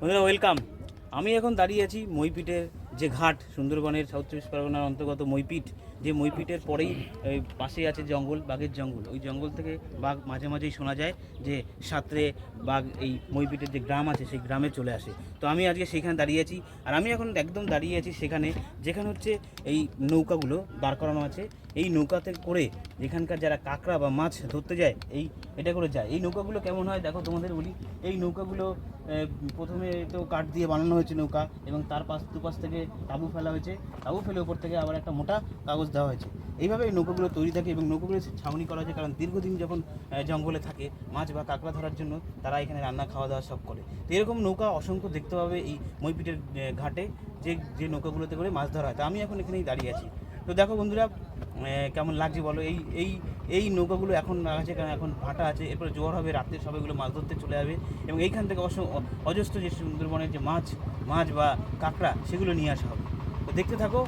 বন্ধুরা ওয়েলকাম। আমি এখন দাঁড়িয়ে আছি মইপিটের যে ঘাট, সুন্দরবনের সাউথ চব্বিশ পরগনার অন্তর্গত মইপিট। যে মইপিটের পরেই পাশেই আছে জঙ্গল, বাঘের জঙ্গল। ওই জঙ্গল থেকে বাঘ মাঝে মাঝেই শোনা যায় যে সাঁতরে বাঘ এই মইপিটের যে গ্রাম আছে সেই গ্রামে চলে আসে। তো আমি আজকে সেখানে দাঁড়িয়ে আছি, আর আমি এখন একদম দাঁড়িয়ে আছি সেখানে যেখানে হচ্ছে এই নৌকাগুলো দাঁড় করানো আছে। এই নৌকাতে করে এখানকার যারা কাঁকড়া বা মাছ ধরতে যায় এটা করে যায়। এই নৌকাগুলো কেমন হয় দেখো, তোমাদের বলি। এই নৌকাগুলো প্রথমে তো কাঠ দিয়ে বানানো হয়েছে নৌকা, এবং তার দুপাশ থেকে তাঁবু ফেলা হয়েছে। তাঁবু ফেলে ওপর থেকে আবার একটা মোটা কাগজ দেওয়া হয়েছে। এইভাবে এই নৌকাগুলো তৈরি থাকে, এবং নৌকাগুলো ছাউনি করা হয়েছে কারণ দীর্ঘদিন যখন জঙ্গলে থাকে মাছ বা কাঁকড়া ধরার জন্য তারা এখানে রান্না খাওয়া দাওয়া সব করে। তো এরকম নৌকা অসংখ্য দেখতে পাবে এই মইপিটের ঘাটে, যে নৌকাগুলোতে করে মাছ ধরা হয়। তো আমি এখন এখানেই দাঁড়িয়ে আছি। তো দেখো বন্ধুরা, কেমন লাগছে বলো। এই এই এই নৌকাগুলো এখন আছে কারণ এখন ভাটা আছে, এরপরে জোয়ার হবে, রাত্রে সবাইগুলো মাছ ধরতে চলে যাবে, এবং এইখান থেকে অজস্র যে সুন্দরবনের যে মাছ বা কাঁকড়া সেগুলো নিয়ে আসা হবে। তো দেখতে থাকো।